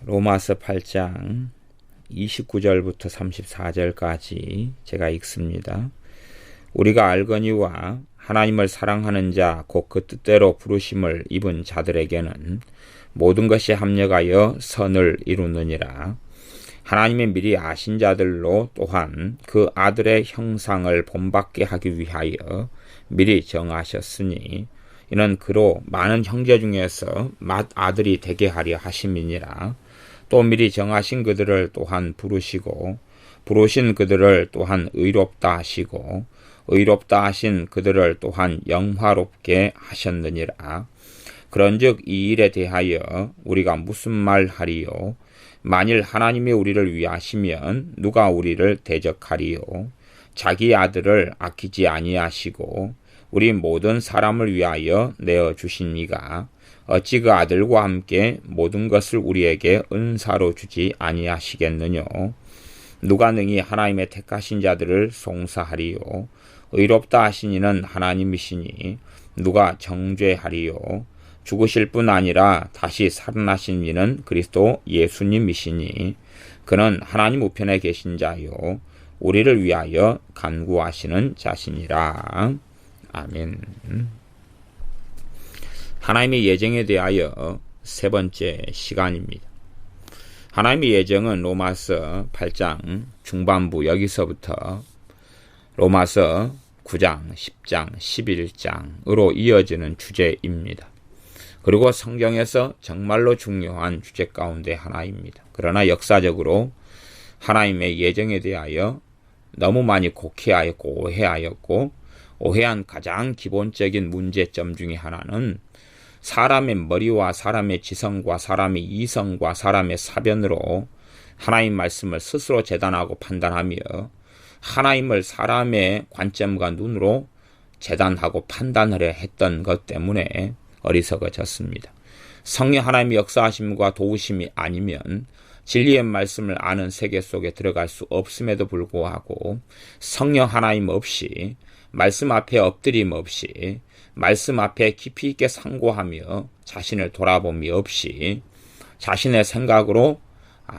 로마서 8장 29절부터 34절까지 제가 읽습니다. 우리가 알거니와 하나님을 사랑하는 자 곧 그 뜻대로 부르심을 입은 자들에게는 모든 것이 합력하여 선을 이루느니라. 하나님의 미리 아신 자들로 또한 그 아들의 형상을 본받게 하기 위하여 미리 정하셨으니 이는 그로 많은 형제 중에서 맏아들이 되게 하려 하심이니라. 또 미리 정하신 그들을 또한 부르시고 부르신 그들을 또한 의롭다 하시고 의롭다 하신 그들을 또한 영화롭게 하셨느니라. 그런즉 이 일에 대하여 우리가 무슨 말 하리요? 만일 하나님이 우리를 위하시면 누가 우리를 대적하리요? 자기 아들을 아끼지 아니하시고 우리 모든 사람을 위하여 내어 주신 이가 어찌 그 아들과 함께 모든 것을 우리에게 은사로 주지 아니하시겠느냐? 누가 능히 하나님의 택하신 자들을 송사하리요? 의롭다 하신 이는 하나님이시니 누가 정죄하리요? 죽으실 뿐 아니라 다시 살아나신 이는 그리스도 예수님이시니 그는 하나님 우편에 계신 자요 우리를 위하여 간구하시는 자시니라. 아멘. 하나님의 예정에 대하여 세 번째 시간입니다. 하나님의 예정은 로마서 8장 중반부 여기서부터 로마서 9장, 10장, 11장으로 이어지는 주제입니다. 그리고 성경에서 정말로 중요한 주제 가운데 하나입니다. 그러나 역사적으로 하나님의 예정에 대하여 너무 많이 곡해하였고 오해하였고 오해한 가장 기본적인 문제점 중에 하나는 사람의 머리와 사람의 지성과 사람의 이성과 사람의 사변으로 하나님 말씀을 스스로 재단하고 판단하며 하나님을 사람의 관점과 눈으로 재단하고 판단하려 했던 것 때문에 어리석어졌습니다. 성령 하나님의 역사하심과 도우심이 아니면 진리의 말씀을 아는 세계 속에 들어갈 수 없음에도 불구하고 성령 하나님 없이 말씀 앞에 엎드림 없이 말씀 앞에 깊이 있게 상고하며 자신을 돌아봄이 없이 자신의 생각으로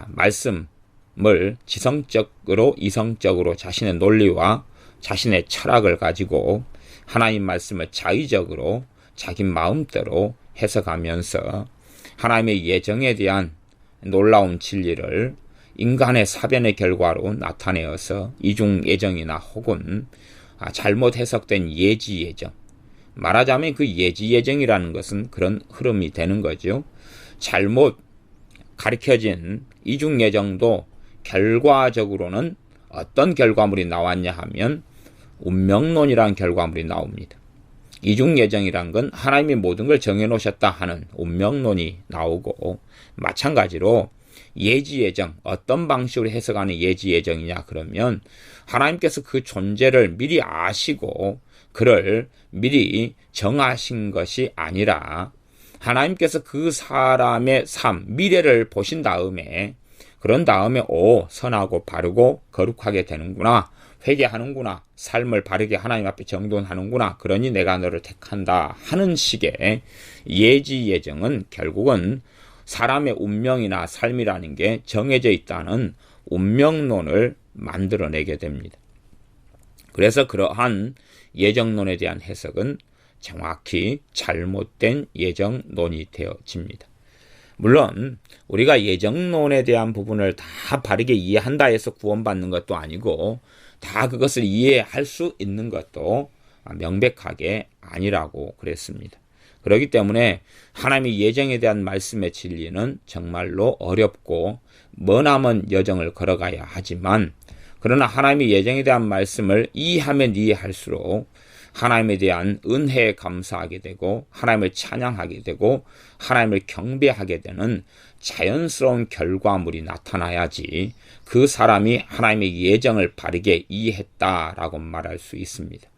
말씀을 지성적으로 이성적으로 자신의 논리와 자신의 철학을 가지고 하나님 말씀을 자의적으로 자기 마음대로 해석하면서 하나님의 예정에 대한 놀라운 진리를 인간의 사변의 결과로 나타내어서 이중예정이나 혹은 잘못 해석된 예지예정, 말하자면 그 예지예정이라는 것은 그런 흐름이 되는 거죠. 잘못 가르쳐진 이중예정도 결과적으로는 어떤 결과물이 나왔냐 하면 운명론이라는 결과물이 나옵니다. 이중예정이란 건 하나님이 모든 걸 정해놓으셨다 하는 운명론이 나오고 마찬가지로 예지예정, 어떤 방식으로 해석하는 예지예정이냐 그러면 하나님께서 그 존재를 미리 아시고 그를 미리 정하신 것이 아니라 하나님께서 그 사람의 삶, 미래를 보신 다음에 그런 다음에 선하고 바르고 거룩하게 되는구나, 회개하는구나, 삶을 바르게 하나님 앞에 정돈하는구나, 그러니 내가 너를 택한다 하는 식의 예지예정은 결국은 사람의 운명이나 삶이라는 게 정해져 있다는 운명론을 만들어내게 됩니다. 그래서 그러한 예정론에 대한 해석은 정확히 잘못된 예정론이 되어집니다. 물론 우리가 예정론에 대한 부분을 다 바르게 이해한다 해서 구원받는 것도 아니고 다 그것을 이해할 수 있는 것도 명백하게 아니라고 그랬습니다. 그렇기 때문에 하나님의 예정에 대한 말씀의 진리는 정말로 어렵고 머나먼 여정을 걸어가야 하지만 그러나 하나님의 예정에 대한 말씀을 이해하면 이해할수록 하나님에 대한 은혜에 감사하게 되고 하나님을 찬양하게 되고 하나님을 경배하게 되는 자연스러운 결과물이 나타나야지 그 사람이 하나님의 예정을 바르게 이해했다라고 말할 수 있습니다.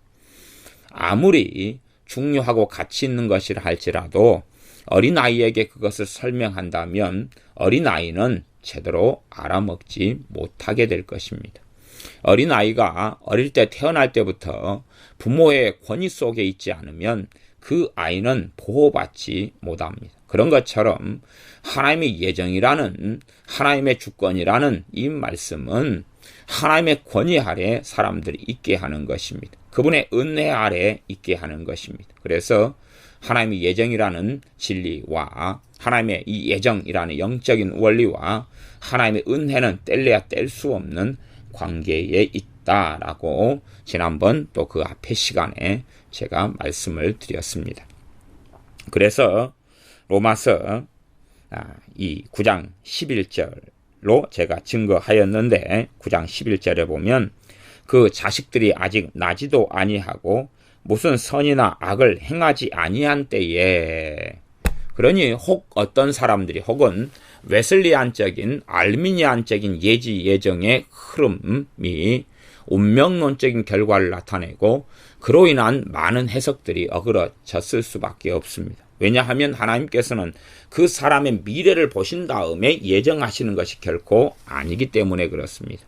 아무리 중요하고 가치 있는 것이라 할지라도 어린아이에게 그것을 설명한다면 어린아이는 제대로 알아먹지 못하게 될 것입니다. 어린아이가 어릴 때 태어날 때부터 부모의 권위 속에 있지 않으면 그 아이는 보호받지 못합니다. 그런 것처럼 하나님의 예정이라는, 하나님의 주권이라는 이 말씀은 하나님의 권위 아래 사람들이 있게 하는 것입니다. 그분의 은혜 아래 있게 하는 것입니다. 그래서 하나님의 예정이라는 진리와 하나님의 이 예정이라는 영적인 원리와 하나님의 은혜는 뗄래야 뗄 수 없는 관계에 있다라고 지난번 또 그 앞의 시간에 제가 말씀을 드렸습니다. 그래서 로마서 이 9장 11절로 제가 증거하였는데 9장 11절에 보면 그 자식들이 아직 나지도 아니하고 무슨 선이나 악을 행하지 아니한 때에, 그러니 혹 어떤 사람들이 혹은 웨슬리안적인 알미니안적인 예지 예정의 흐름이 운명론적인 결과를 나타내고 그로 인한 많은 해석들이 어그러졌을 수밖에 없습니다. 왜냐하면 하나님께서는 그 사람의 미래를 보신 다음에 예정하시는 것이 결코 아니기 때문에 그렇습니다.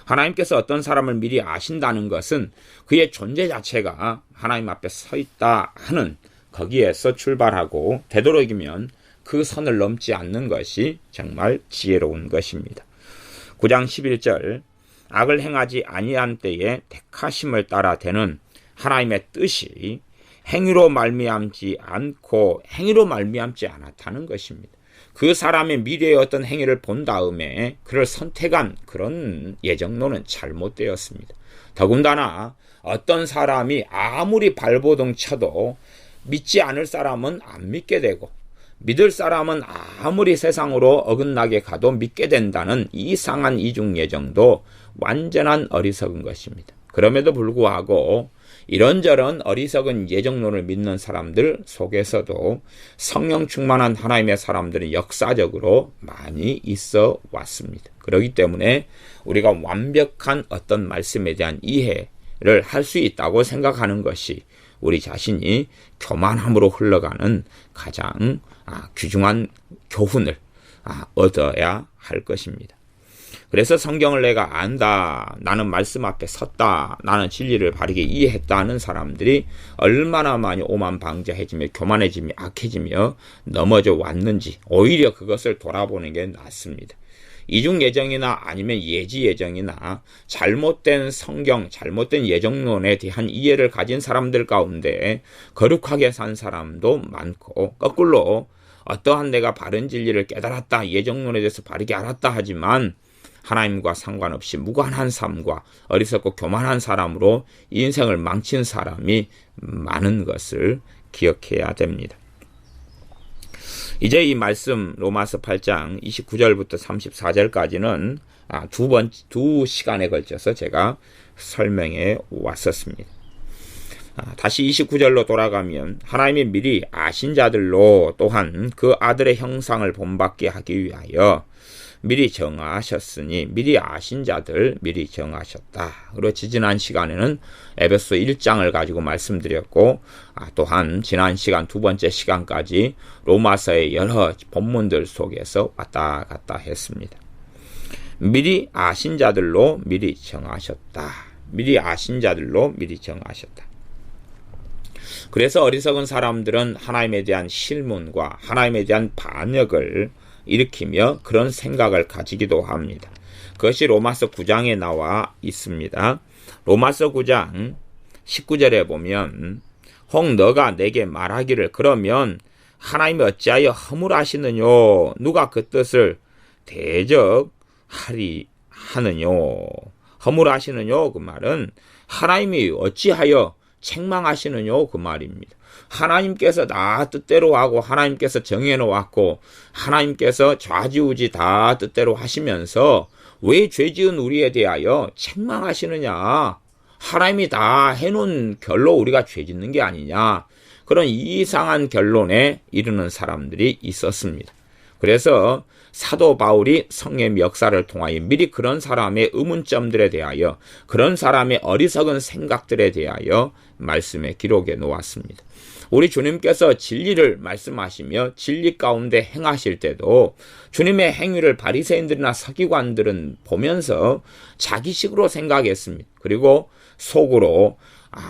하나님께서 어떤 사람을 미리 아신다는 것은 그의 존재 자체가 하나님 앞에 서 있다 하는 거기에서 출발하고 되도록이면 그 선을 넘지 않는 것이 정말 지혜로운 것입니다. 9장 11절 악을 행하지 아니한 때에 택하심을 따라 되는 하나님의 뜻이 행위로 말미암지 않고 행위로 말미암지 않았다는 것입니다. 그 사람의 미래의 어떤 행위를 본 다음에 그를 선택한 그런 예정론은 잘못되었습니다. 더군다나 어떤 사람이 아무리 발버둥 쳐도 믿지 않을 사람은 안 믿게 되고 믿을 사람은 아무리 세상으로 어긋나게 가도 믿게 된다는 이상한 이중 예정도 완전한 어리석은 것입니다. 그럼에도 불구하고 이런저런 어리석은 예정론을 믿는 사람들 속에서도 성령 충만한 하나님의 사람들은 역사적으로 많이 있어 왔습니다. 그렇기 때문에 우리가 완벽한 어떤 말씀에 대한 이해를 할 수 있다고 생각하는 것이 우리 자신이 교만함으로 흘러가는 가장 귀중한 교훈을 얻어야 할 것입니다. 그래서 성경을 내가 안다, 나는 말씀 앞에 섰다, 나는 진리를 바르게 이해했다 하는 사람들이 얼마나 많이 오만방자해지며 교만해지며 악해지며 넘어져 왔는지 오히려 그것을 돌아보는 게 낫습니다. 이중 예정이나 아니면 예지 예정이나 잘못된 성경, 잘못된 예정론에 대한 이해를 가진 사람들 가운데 거룩하게 산 사람도 많고, 거꾸로 어떠한 내가 바른 진리를 깨달았다, 예정론에 대해서 바르게 알았다 하지만 하나님과 상관없이 무관한 삶과 어리석고 교만한 사람으로 인생을 망친 사람이 많은 것을 기억해야 됩니다. 이제 이 말씀 로마서 8장 29절부터 34절까지는 두 시간에 걸쳐서 제가 설명해 왔었습니다. 다시 29절로 돌아가면 하나님이 미리 아신 자들로 또한 그 아들의 형상을 본받게 하기 위하여 미리 정하셨으니 미리 아신 자들 미리 정하셨다. 그리고 지난 시간에는 에베소 1장을 가지고 말씀드렸고 또한 지난 시간 두 번째 시간까지 로마서의 여러 본문들 속에서 왔다 갔다 했습니다. 미리 아신 자들로 미리 정하셨다. 미리 아신 자들로 미리 정하셨다. 그래서 어리석은 사람들은 하나님에 대한 실문과 하나님에 대한 반역을 일으키며 그런 생각을 가지기도 합니다. 그것이 로마서 9장에 나와 있습니다. 로마서 9장 19절에 보면 혹 너가 내게 말하기를 그러면 하나님이 어찌하여 허물하시느뇨 누가 그 뜻을 대적하리 하느뇨. 허물하시느뇨 그 말은 하나님이 어찌하여 책망하시느뇨 그 말입니다. 하나님께서 다 뜻대로 하고 하나님께서 정해놓았고 하나님께서 좌지우지 다 뜻대로 하시면서 왜 죄지은 우리에 대하여 책망하시느냐. 하나님이 다 해놓은 결로 우리가 죄짓는 게 아니냐. 그런 이상한 결론에 이르는 사람들이 있었습니다. 그래서 사도 바울이 성령의 역사를 통하여 미리 그런 사람의 의문점들에 대하여 그런 사람의 어리석은 생각들에 대하여 말씀에 기록해 놓았습니다. 우리 주님께서 진리를 말씀하시며 진리 가운데 행하실 때도 주님의 행위를 바리새인들이나 서기관들은 보면서 자기식으로 생각했습니다. 그리고 속으로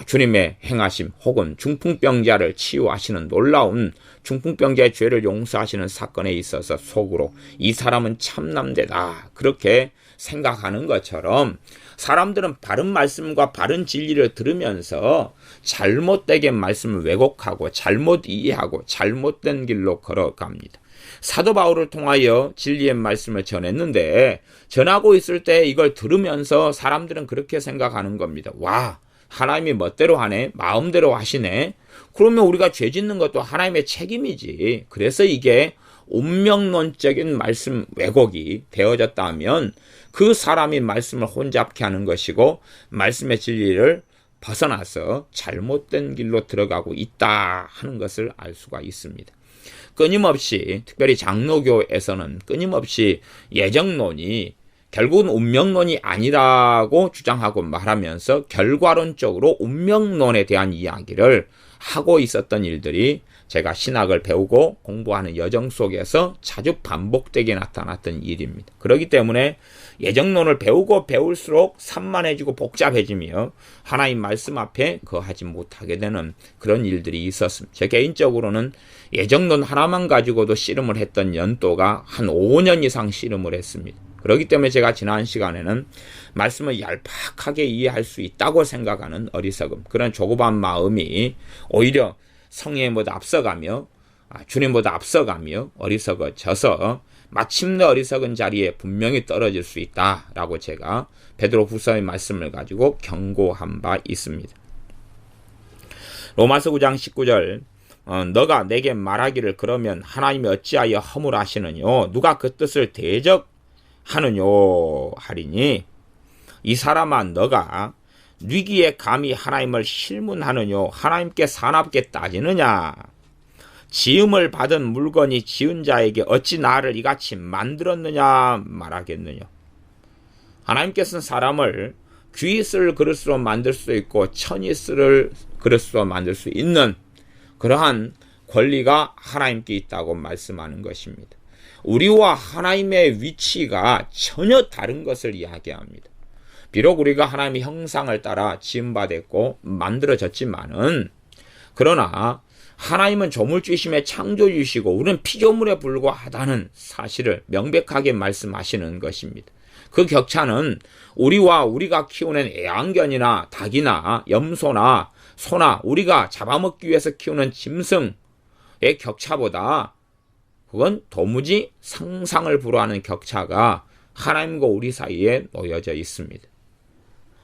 주님의 행하심 혹은 중풍병자를 치유하시는 놀라운 중풍병자의 죄를 용서하시는 사건에 있어서 속으로 이 사람은 참남되다 그렇게 생각하는 것처럼 사람들은 바른 말씀과 바른 진리를 들으면서 잘못되게 말씀을 왜곡하고 잘못 이해하고 잘못된 길로 걸어갑니다. 사도 바울을 통하여 진리의 말씀을 전했는데 전하고 있을 때 이걸 들으면서 사람들은 그렇게 생각하는 겁니다. 와, 하나님이 멋대로 하네, 마음대로 하시네. 그러면 우리가 죄 짓는 것도 하나님의 책임이지. 그래서 이게 운명론적인 말씀 왜곡이 되어졌다면 그 사람이 말씀을 혼잡케 하는 것이고 말씀의 진리를 벗어나서 잘못된 길로 들어가고 있다 하는 것을 알 수가 있습니다. 끊임없이 특별히 장로교에서는 끊임없이 예정론이 결국은 운명론이 아니라고 주장하고 말하면서 결과론적으로 운명론에 대한 이야기를 하고 있었던 일들이 제가 신학을 배우고 공부하는 여정 속에서 자주 반복되게 나타났던 일입니다. 그렇기 때문에 예정론을 배우고 배울수록 산만해지고 복잡해지며 하나님 말씀 앞에 거하지 못하게 되는 그런 일들이 있었습니다. 제 개인적으로는 예정론 하나만 가지고도 씨름을 했던 연도가 한 5년 이상 씨름을 했습니다. 그렇기 때문에 제가 지난 시간에는 말씀을 얄팍하게 이해할 수 있다고 생각하는 어리석음, 그런 조급한 마음이 오히려 성령보다 앞서가며 주님보다 앞서가며 어리석어져서 마침내 어리석은 자리에 분명히 떨어질 수 있다라고 제가 베드로후서의 말씀을 가지고 경고한 바 있습니다. 로마서 9장 19절 너가 내게 말하기를 그러면 하나님이 어찌하여 허물하시느뇨 누가 그 뜻을 대적하느뇨 하리니 이 사람아 너가 위기에 감히 하나님을 실문하느뇨 하나님께 사납게 따지느냐 지음을 받은 물건이 지은 자에게 어찌 나를 이같이 만들었느냐 말하겠느냐. 하나님께서는 사람을 귀 쓸 그릇으로 만들 수 있고 천이 쓸 그릇으로 만들 수 있는 그러한 권리가 하나님께 있다고 말씀하는 것입니다. 우리와 하나님의 위치가 전혀 다른 것을 이야기합니다. 비록 우리가 하나님의 형상을 따라 지음받았고 만들어졌지만은 그러나 하나님은 조물주이심의 창조주이시고 우리는 피조물에 불과하다는 사실을 명백하게 말씀하시는 것입니다. 그 격차는 우리와 우리가 키우는 애완견이나 닭이나 염소나 소나 우리가 잡아먹기 위해서 키우는 짐승의 격차보다 그건 도무지 상상을 불허하는 격차가 하나님과 우리 사이에 놓여져 있습니다.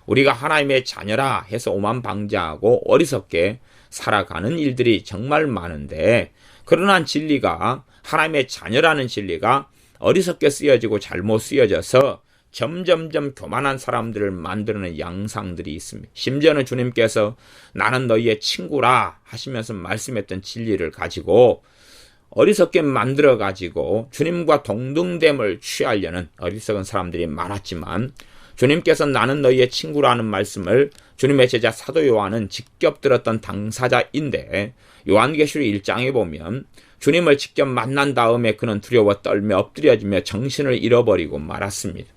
우리가 하나님의 자녀라 해서 오만방자하고 어리석게 살아가는 일들이 정말 많은데 그러한 진리가 하나님의 자녀라는 진리가 어리석게 쓰여지고 잘못 쓰여져서 점점점 교만한 사람들을 만드는 양상들이 있습니다. 심지어는 주님께서 나는 너희의 친구라 하시면서 말씀했던 진리를 가지고 어리석게 만들어가지고 주님과 동등됨을 취하려는 어리석은 사람들이 많았지만 주님께서 나는 너희의 친구라는 말씀을 주님의 제자 사도 요한은 직접 들었던 당사자인데 요한계시록 1장에 보면 주님을 직접 만난 다음에 그는 두려워 떨며 엎드려지며 정신을 잃어버리고 말았습니다.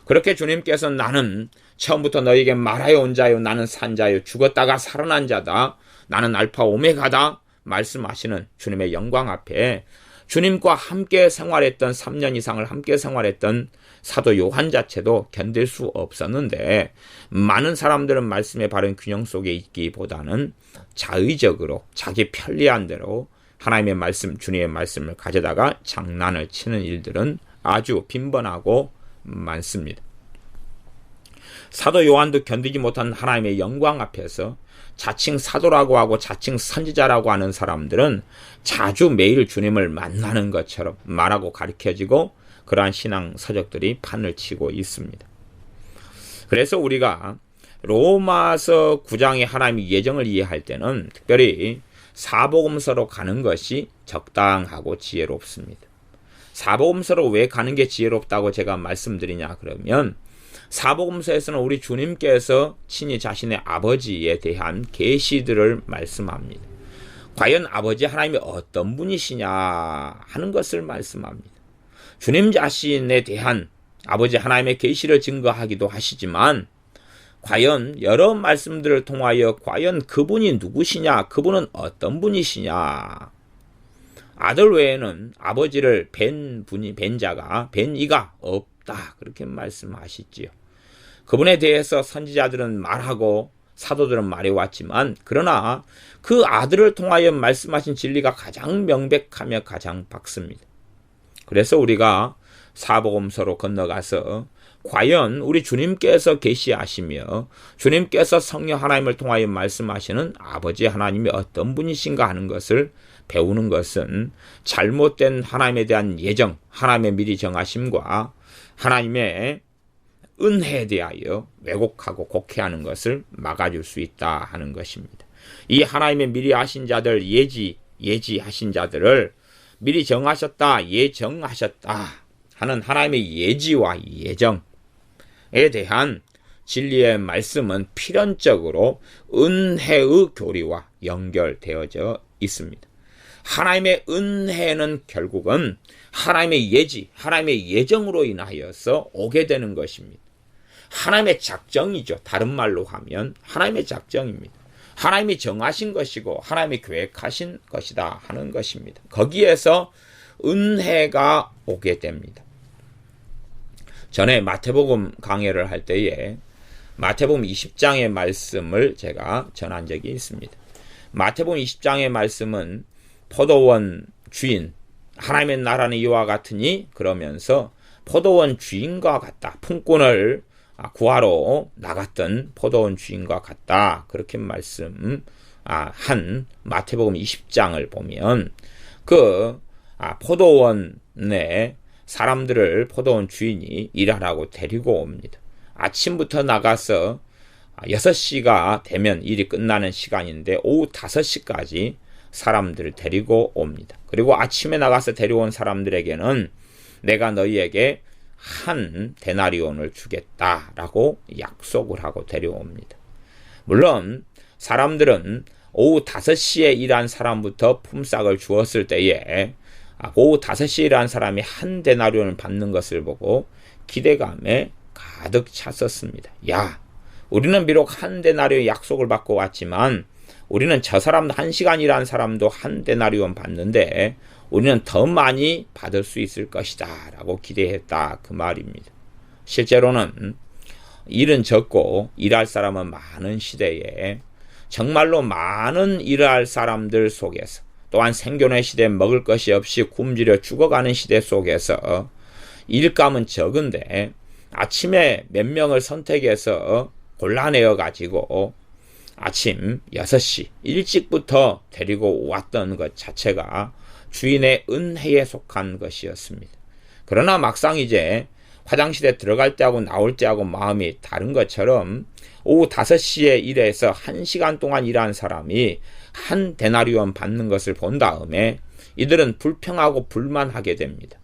그렇게 주님께서 나는 처음부터 너희에게 말하여 온 자요 나는 산 자요 죽었다가 살아난 자다 나는 알파 오메가다 말씀하시는 주님의 영광 앞에 주님과 함께 생활했던 3년 이상을 함께 생활했던 사도 요한 자체도 견딜 수 없었는데 많은 사람들은 말씀의 바른 균형 속에 있기보다는 자의적으로 자기 편리한 대로 하나님의 말씀, 주님의 말씀을 가져다가 장난을 치는 일들은 아주 빈번하고 많습니다. 사도 요한도 견디지 못한 하나님의 영광 앞에서 자칭 사도라고 하고 자칭 선지자라고 하는 사람들은 자주 매일 주님을 만나는 것처럼 말하고 가르쳐지고 그러한 신앙 서적들이 판을 치고 있습니다. 그래서 우리가 로마서 9장의 하나님의 예정을 이해할 때는 특별히 사복음서로 가는 것이 적당하고 지혜롭습니다. 사복음서로 왜 가는 게 지혜롭다고 제가 말씀드리냐 그러면 사복음서에서는 우리 주님께서 친히 자신의 아버지에 대한 계시들을 말씀합니다. 과연 아버지 하나님이 어떤 분이시냐 하는 것을 말씀합니다. 주님 자신에 대한 아버지 하나님의 계시를 증거하기도 하시지만 과연 여러 말씀들을 통하여 과연 그분이 누구시냐, 그분은 어떤 분이시냐. 아들 외에는 아버지를 뵌 자가 뵌 이가 없다, 그렇게 말씀하시지요. 그분에 대해서 선지자들은 말하고 사도들은 말해왔지만, 그러나 그 아들을 통하여 말씀하신 진리가 가장 명백하며 가장 밝습니다. 그래서 우리가 사복음서로 건너가서 과연 우리 주님께서 계시하시며 주님께서 성령 하나님을 통하여 말씀하시는 아버지 하나님이 어떤 분이신가 하는 것을 배우는 것은 잘못된 하나님에 대한 예정, 하나님의 미리 정하심과 하나님의 은혜에 대하여 왜곡하고 곡해하는 것을 막아줄 수 있다 하는 것입니다. 이 하나님의 미리 하신 자들, 예지하신 자들을 미리 정하셨다, 예정하셨다 하는 하나님의 예지와 예정에 대한 진리의 말씀은 필연적으로 은혜의 교리와 연결되어져 있습니다. 하나님의 은혜는 결국은 하나님의 예지, 하나님의 예정으로 인하여서 오게 되는 것입니다. 하나님의 작정이죠. 다른 말로 하면 하나님의 작정입니다. 하나님이 정하신 것이고 하나님이 계획하신 것이다 하는 것입니다. 거기에서 은혜가 오게 됩니다. 전에 마태복음 강해를 할 때에 마태복음 20장의 말씀을 제가 전한 적이 있습니다. 마태복음 20장의 말씀은 포도원 주인, 하나님의 나라는 이와 같으니 그러면서 포도원 주인과 같다. 품꾼을 구하러 나갔던 포도원 주인과 같다. 그렇게 한 마태복음 20장을 보면 포도원에 사람들을 포도원 주인이 일하라고 데리고 옵니다. 아침부터 나가서 6시가 되면 일이 끝나는 시간인데 오후 5시까지 사람들을 데리고 옵니다. 그리고 아침에 나가서 데려온 사람들에게는 내가 너희에게 한 데나리온을 주겠다라고 약속을 하고 데려옵니다. 물론 사람들은 오후 5시에 일한 사람부터 품삯을 주었을 때에 오후 5시에 일한 사람이 한 데나리온을 받는 것을 보고 기대감에 가득 찼었습니다. 야, 우리는 비록 한 데나리온 약속을 받고 왔지만 우리는 저 사람도 1시간 일한 사람도 한 데나리온 받는데 우리는 더 많이 받을 수 있을 것이다 라고 기대했다, 그 말입니다. 실제로는 일은 적고 일할 사람은 많은 시대에 정말로 많은 일할 사람들 속에서, 또한 생존의 시대에 먹을 것이 없이 굶주려 죽어가는 시대 속에서 일감은 적은데 아침에 몇 명을 선택해서 골라내어 가지고 아침 6시 일찍부터 데리고 왔던 것 자체가 주인의 은혜에 속한 것이었습니다. 그러나 막상 이제 화장실에 들어갈 때하고 나올 때하고 마음이 다른 것처럼 오후 5시에 일해서 1시간 동안 일한 사람이 한 데나리온 받는 것을 본 다음에 이들은 불평하고 불만하게 됩니다.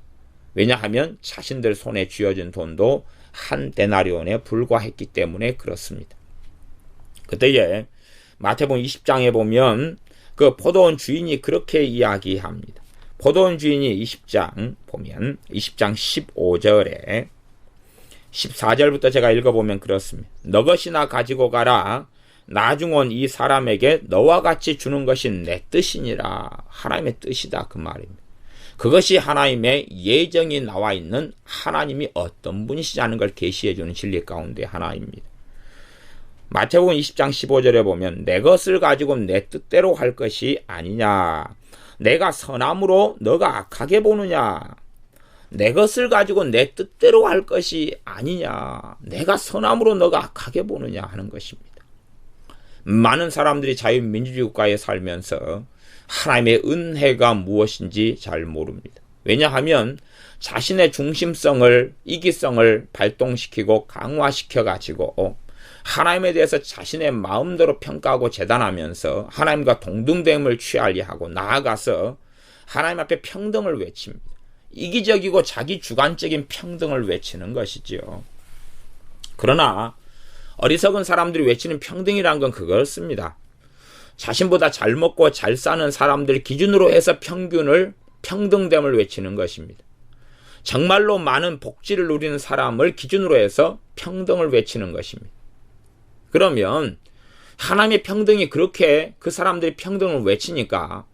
왜냐하면 자신들 손에 쥐어진 돈도 한 데나리온에 불과했기 때문에 그렇습니다. 그때에 마태복음 20장에 보면 그 포도원 주인이 그렇게 이야기합니다. 포도원 주인이 20장 보면 20장 15절에 14절부터 제가 읽어보면 그렇습니다. 너 것이나 가지고 가라. 나중 온 이 사람에게 너와 같이 주는 것이 내 뜻이니라. 하나님의 뜻이다, 그 말입니다. 그것이 하나님의 예정이 나와 있는 하나님이 어떤 분이시냐는 걸 계시해 주는 진리 가운데 하나입니다. 마태복음 20장 15절에 보면 내 것을 가지고 내 뜻대로 할 것이 아니냐. 내가 선함으로 너가 악하게 보느냐. 내 것을 가지고 내 뜻대로 할 것이 아니냐. 내가 선함으로 너가 악하게 보느냐 하는 것입니다. 많은 사람들이 자유민주주의 국가에 살면서 하나님의 은혜가 무엇인지 잘 모릅니다. 왜냐하면 자신의 중심성을, 이기성을 발동시키고 강화시켜 가지고 하나님에 대해서 자신의 마음대로 평가하고 재단하면서 하나님과 동등됨을 취하려 하고 나아가서 하나님 앞에 평등을 외칩니다. 이기적이고 자기 주관적인 평등을 외치는 것이지요. 그러나 어리석은 사람들이 외치는 평등이란 건 그렇습니다. 자신보다 잘 먹고 잘 사는 사람들 기준으로 해서 평등됨을 외치는 것입니다. 정말로 많은 복지를 누리는 사람을 기준으로 해서 평등을 외치는 것입니다. 그러면 하나님의 평등이 그렇게 그 사람들이 평등을 외치니까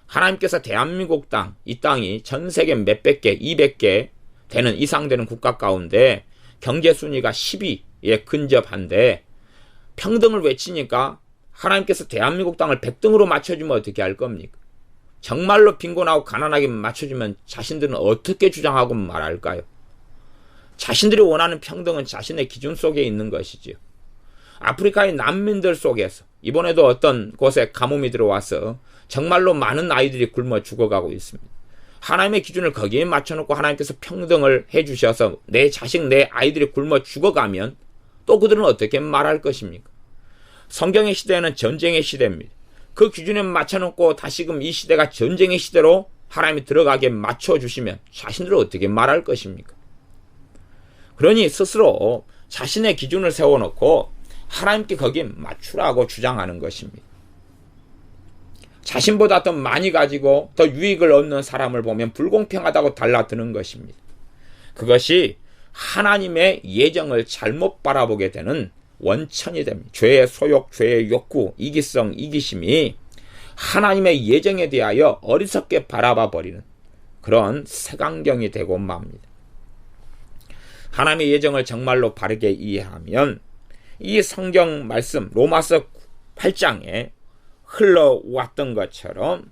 하나님께서 대한민국 땅, 이 땅이 전 세계 몇백 개, 200개 되는 이상 되는 국가 가운데 경제 순위가 10위에 근접한데 평등을 외치니까 하나님께서 대한민국 땅을 100등으로 맞춰주면 어떻게 할 겁니까? 정말로 빈곤하고 가난하게 맞춰주면 자신들은 어떻게 주장하고 말할까요? 자신들이 원하는 평등은 자신의 기준 속에 있는 것이지요. 아프리카의 난민들 속에서 이번에도 어떤 곳에 가뭄이 들어와서 정말로 많은 아이들이 굶어 죽어가고 있습니다. 하나님의 기준을 거기에 맞춰놓고 하나님께서 평등을 해주셔서 내 자식, 내 아이들이 굶어 죽어가면 또 그들은 어떻게 말할 것입니까? 성경의 시대는 전쟁의 시대입니다. 그 기준에 맞춰놓고 다시금 이 시대가 전쟁의 시대로 하나님이 들어가게 맞춰주시면 자신들은 어떻게 말할 것입니까? 그러니 스스로 자신의 기준을 세워놓고 하나님께 거기에 맞추라고 주장하는 것입니다. 자신보다 더 많이 가지고 더 유익을 얻는 사람을 보면 불공평하다고 달라드는 것입니다. 그것이 하나님의 예정을 잘못 바라보게 되는 원천이 됩니다. 죄의 소욕, 죄의 욕구, 이기성, 이기심이 하나님의 예정에 대하여 어리석게 바라봐 버리는 그런 색안경이 되고 맙니다. 하나님의 예정을 정말로 바르게 이해하면 이 성경 말씀 로마서 8장에 흘러왔던 것처럼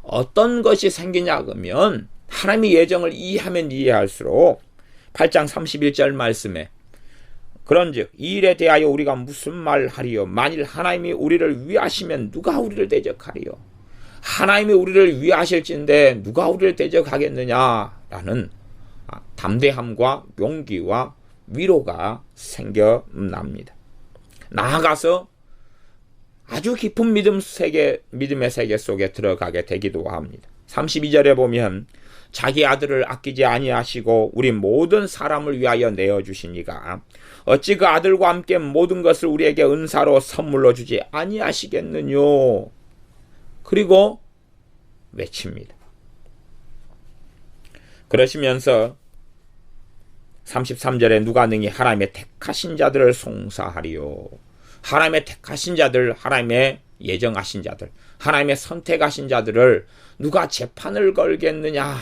어떤 것이 생기냐 그러면 하나님의 예정을 이해하면 이해할수록 8장 31절 말씀에 그런즉 이 일에 대하여 우리가 무슨 말 하리요? 만일 하나님이 우리를 위하시면 누가 우리를 대적하리요? 하나님이 우리를 위하실진데 누가 우리를 대적하겠느냐라는 담대함과 용기와 위로가 생겨납니다. 나아가서 아주 깊은 믿음의 세계 속에 들어가게 되기도 합니다. 32절에 보면 자기 아들을 아끼지 아니하시고 우리 모든 사람을 위하여 내어주시니가 어찌 그 아들과 함께 모든 것을 우리에게 은사로 선물로 주지 아니하시겠느뇨. 그리고 외칩니다. 그러시면서 33절에 누가 능히 하나님의 택하신 자들을 송사하리요. 하나님의 택하신 자들, 하나님의 예정하신 자들, 하나님의 선택하신 자들을 누가 재판을 걸겠느냐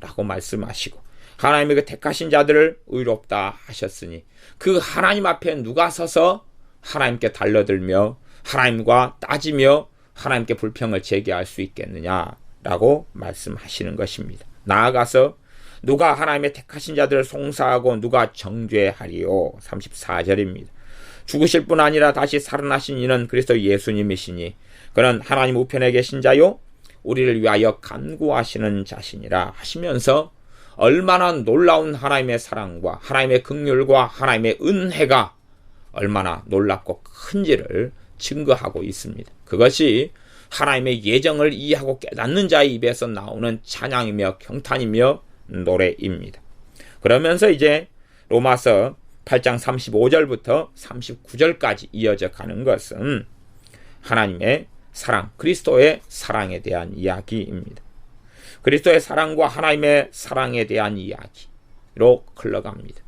라고 말씀하시고 하나님의 그 택하신 자들을 의롭다 하셨으니 그 하나님 앞에 누가 서서 하나님께 달려들며 하나님과 따지며 하나님께 불평을 제기할 수 있겠느냐라고 말씀하시는 것입니다. 나아가서 누가 하나님의 택하신 자들을 송사하고 누가 정죄하리요. 34절입니다. 죽으실 뿐 아니라 다시 살아나신 이는 그리스도 예수님이시니 그는 하나님 우편에 계신 자요 우리를 위하여 간구하시는 자신이라 하시면서 얼마나 놀라운 하나님의 사랑과 하나님의 긍휼과 하나님의 은혜가 얼마나 놀랍고 큰지를 증거하고 있습니다. 그것이 하나님의 예정을 이해하고 깨닫는 자의 입에서 나오는 찬양이며 경탄이며 노래입니다. 그러면서 이제 로마서 8장 35절부터 39절까지 이어져 가는 것은 하나님의 사랑, 그리스도의 사랑에 대한 이야기입니다. 그리스도의 사랑과 하나님의 사랑에 대한 이야기로 흘러갑니다.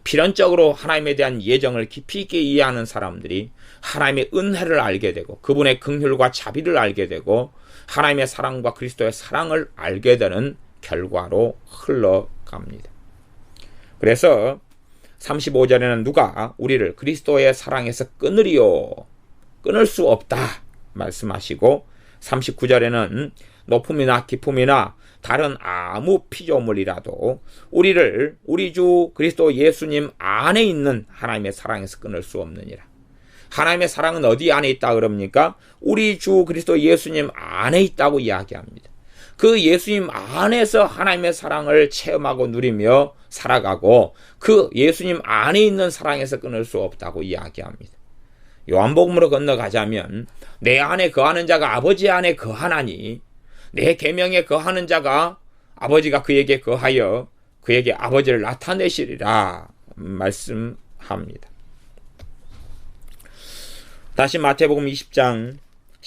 필연적으로 하나님에 대한 예정을 깊이 있게 이해하는 사람들이 하나님의 은혜를 알게 되고 그분의 긍휼과 자비를 알게 되고 하나님의 사랑과 그리스도의 사랑을 알게 되는 결과로 흘러갑니다. 그래서 35절에는 누가 우리를 그리스도의 사랑에서 끊으리요? 끊을 수 없다 말씀하시고 39절에는 높음이나 깊음이나 다른 아무 피조물이라도 우리를 우리 주 그리스도 예수님 안에 있는 하나님의 사랑에서 끊을 수 없느니라. 하나님의 사랑은 어디 안에 있다 그럽니까? 우리 주 그리스도 예수님 안에 있다고 이야기합니다. 그 예수님 안에서 하나님의 사랑을 체험하고 누리며 살아가고 그 예수님 안에 있는 사랑에서 끊을 수 없다고 이야기합니다. 요한복음으로 건너가자면 내 안에 거하는 자가 아버지 안에 거하나니 내 계명에 거하는 자가 아버지가 그에게 거하여 그에게 아버지를 나타내시리라 말씀합니다. 다시 마태복음 20장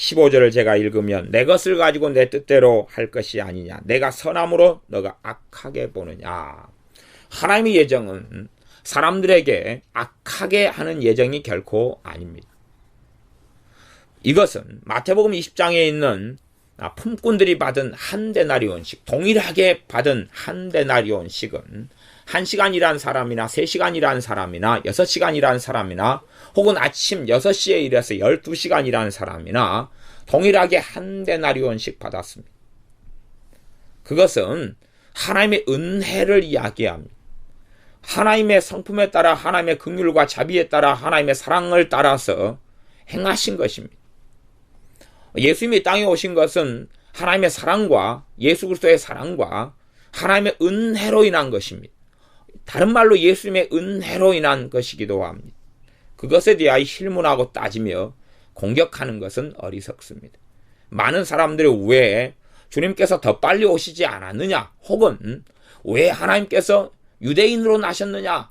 15절을 제가 읽으면 내 것을 가지고 내 뜻대로 할 것이 아니냐 내가 선함으로 너가 악하게 보느냐. 하나님의 예정은 사람들에게 악하게 하는 예정이 결코 아닙니다. 이것은 마태복음 20장에 있는 품꾼들이 받은 한 데나리온씩, 동일하게 받은 한 데나리온씩은 1시간 일한 사람이나 3시간 일한 사람이나 6시간 일한 사람이나 혹은 아침 6시에 일해서 12시간 일한 사람이나 동일하게 한 데나리온씩 받았습니다. 그것은 하나님의 은혜를 이야기합니다. 하나님의 성품에 따라, 하나님의 긍휼과 자비에 따라, 하나님의 사랑을 따라서 행하신 것입니다. 예수님이 땅에 오신 것은 하나님의 사랑과 예수 그리스도의 사랑과 하나님의 은혜로 인한 것입니다. 다른 말로 예수님의 은혜로 인한 것이기도 합니다. 그것에 대하여 실문하고 따지며 공격하는 것은 어리석습니다. 많은 사람들이 왜 주님께서 더 빨리 오시지 않았느냐, 혹은 왜 하나님께서 유대인으로 나셨느냐,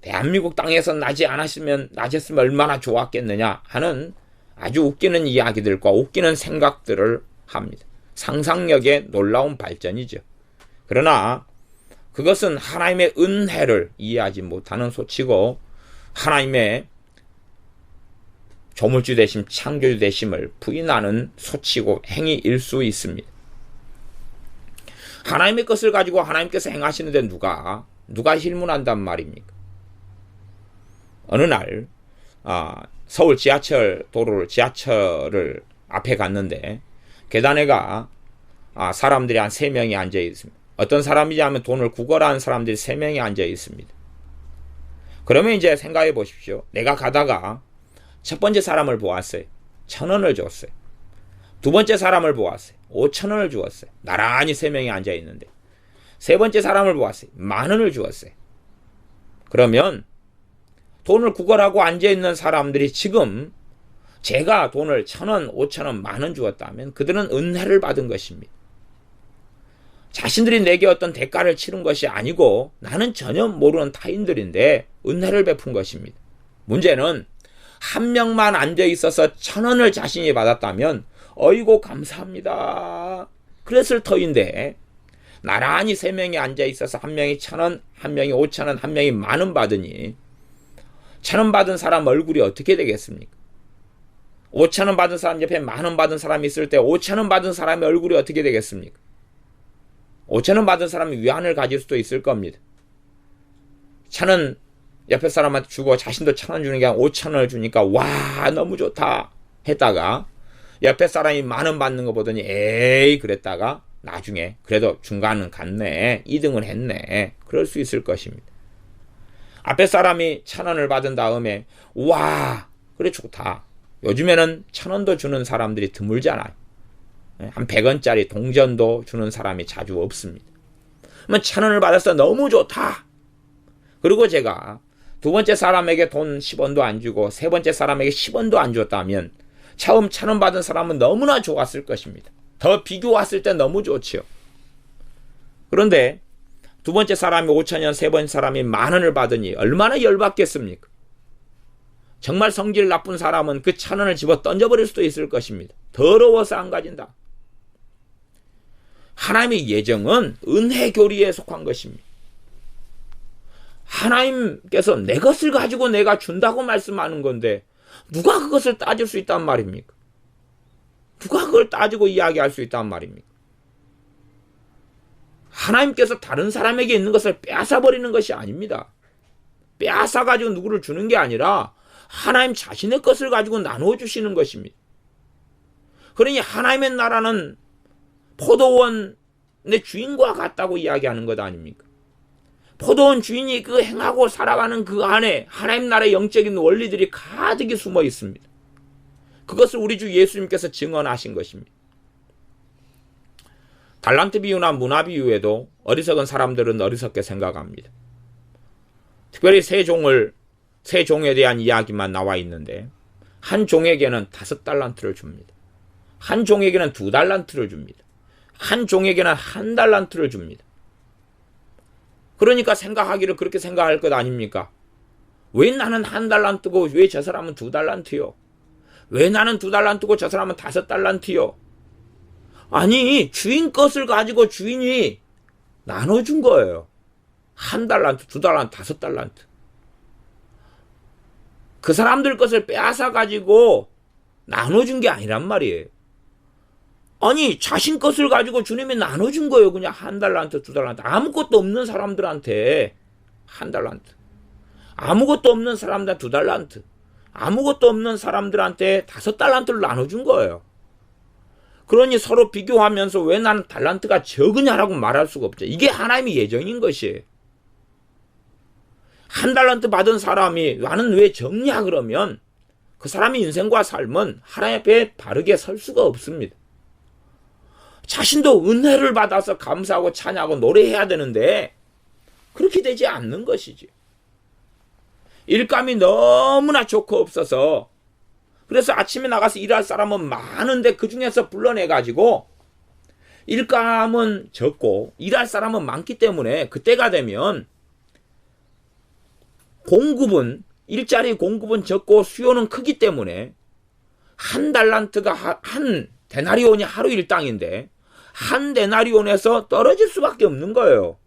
대한민국 땅에서 나셨으면 얼마나 좋았겠느냐 하는 아주 웃기는 이야기들과 웃기는 생각들을 합니다. 상상력의 놀라운 발전이죠. 그러나 그것은 하나님의 은혜를 이해하지 못하는 소치고 하나님의 조물주 되심, 창조주 되심을 부인하는 소치고 행위일 수 있습니다. 하나님의 것을 가지고 하나님께서 행하시는데 누가 힐문한단 말입니까? 어느 날 서울 지하철을 앞에 갔는데 계단에가 사람들이 한 3명이 앉아 있습니다. 어떤 사람이냐면 돈을 구걸하는 사람들이 3명이 앉아 있습니다. 그러면 이제 생각해 보십시오. 내가 가다가 첫 번째 사람을 보았어요. 1,000원을 줬어요. 두 번째 사람을 보았어요. 5,000원을 주었어요. 나란히 3명이 앉아 있는데. 세 번째 사람을 보았어요. 10,000원을 주었어요. 그러면 돈을 구걸하고 앉아 있는 사람들이 지금 제가 돈을 1,000원, 5,000원, 10,000원 주었다면 그들은 은혜를 받은 것입니다. 자신들이 내게 어떤 대가를 치른 것이 아니고 나는 전혀 모르는 타인들인데 은혜를 베푼 것입니다. 문제는 한 명만 앉아 있어서 1,000원을 자신이 받았다면 어이고 감사합니다 그랬을 터인데 나란히 3명이 앉아 있어서 한 명이 1,000원, 한 명이 5,000원, 한 명이 10,000원 받으니 1,000원 받은 사람 얼굴이 어떻게 되겠습니까? 5,000원 받은 사람 옆에 10,000원 받은 사람이 있을 때 5,000원 받은 사람의 얼굴이 어떻게 되겠습니까? 5,000원 받은 사람이 위안을 가질 수도 있을 겁니다. 1,000원 옆에 사람한테 주고 자신도 1,000원 주는 게 아니라 5,000원을 주니까 와 너무 좋다 했다가 옆에 사람이 10,000원 받는 거 보더니 에이 그랬다가 나중에 그래도 중간은 갔네, 2등은 했네, 그럴 수 있을 것입니다. 앞에 사람이 1,000원을 받은 다음에 와 그래 좋다. 요즘에는 1,000원도 주는 사람들이 드물잖아요. 한 100원짜리 동전도 주는 사람이 자주 없습니다. 그러면 1,000원을 받아서 너무 좋다. 그리고 제가 두 번째 사람에게 돈 10원도 안 주고 세 번째 사람에게 10원도 안 줬다면 처음 1,000원 받은 사람은 너무나 좋았을 것입니다. 더 비교했을 때 너무 좋지요. 그런데 두 번째 사람이 5,000원, 세 번째 사람이 10,000원을 받으니 얼마나 열받겠습니까? 정말 성질 나쁜 사람은 그 1,000원을 집어 던져버릴 수도 있을 것입니다. 더러워서 안 가진다. 하나님의 예정은 은혜 교리에 속한 것입니다. 하나님께서 내 것을 가지고 내가 준다고 말씀하는 건데 누가 그것을 따질 수 있단 말입니까? 누가 그걸 따지고 이야기할 수 있단 말입니까? 하나님께서 다른 사람에게 있는 것을 빼앗아버리는 것이 아닙니다. 빼앗아가지고 누구를 주는 게 아니라 하나님 자신의 것을 가지고 나누어 주시는 것입니다. 그러니 하나님의 나라는 포도원의 주인과 같다고 이야기하는 것 아닙니까? 포도원 주인이 그 행하고 살아가는 그 안에 하나님 나라의 영적인 원리들이 가득히 숨어 있습니다. 그것을 우리 주 예수님께서 증언하신 것입니다. 달란트 비유나 문화 비유에도 어리석은 사람들은 어리석게 생각합니다. 특별히 세 종에 대한 이야기만 나와 있는데 한 종에게는 5달란트를 줍니다. 한 종에게는 2달란트를 줍니다. 한 종에게는 1달란트를 줍니다. 그러니까 생각하기를 그렇게 생각할 것 아닙니까? 왜 나는 1달란트고 왜 저 사람은 2달란트요? 왜 나는 2달란트고 저 사람은 5달란트요? 아니 주인 것을 가지고 주인이 나눠준 거예요. 한 달란트, 두 달란트, 5달란트. 그 사람들 것을 빼앗아 가지고 나눠준 게 아니란 말이에요. 아니, 자신 것을 가지고 주님이 나눠준 거예요. 그냥 한 달란트, 2달란트. 아무것도 없는 사람들한테 한 달란트. 아무것도 없는 사람들한테 2달란트. 아무것도 없는 사람들한테 5달란트를 나눠준 거예요. 그러니 서로 비교하면서 왜 나는 달란트가 적으냐라고 말할 수가 없죠. 이게 하나님의 예정인 것이에요. 한 달란트 받은 사람이 나는 왜 적냐 그러면 그 사람의 인생과 삶은 하나님 앞에 바르게 설 수가 없습니다. 자신도 은혜를 받아서 감사하고 찬양하고 노래해야 되는데 그렇게 되지 않는 것이지. 일감이 너무나 좋고 없어서 그래서 아침에 나가서 일할 사람은 많은데 그 중에서 불러내가지고 일감은 적고 일할 사람은 많기 때문에 그때가 되면 공급은 일자리 공급은 적고 수요는 크기 때문에 한 달란트가 한 데나리온이 하루 일당인데 한 데나리온에서 떨어질 수밖에 없는 거예요.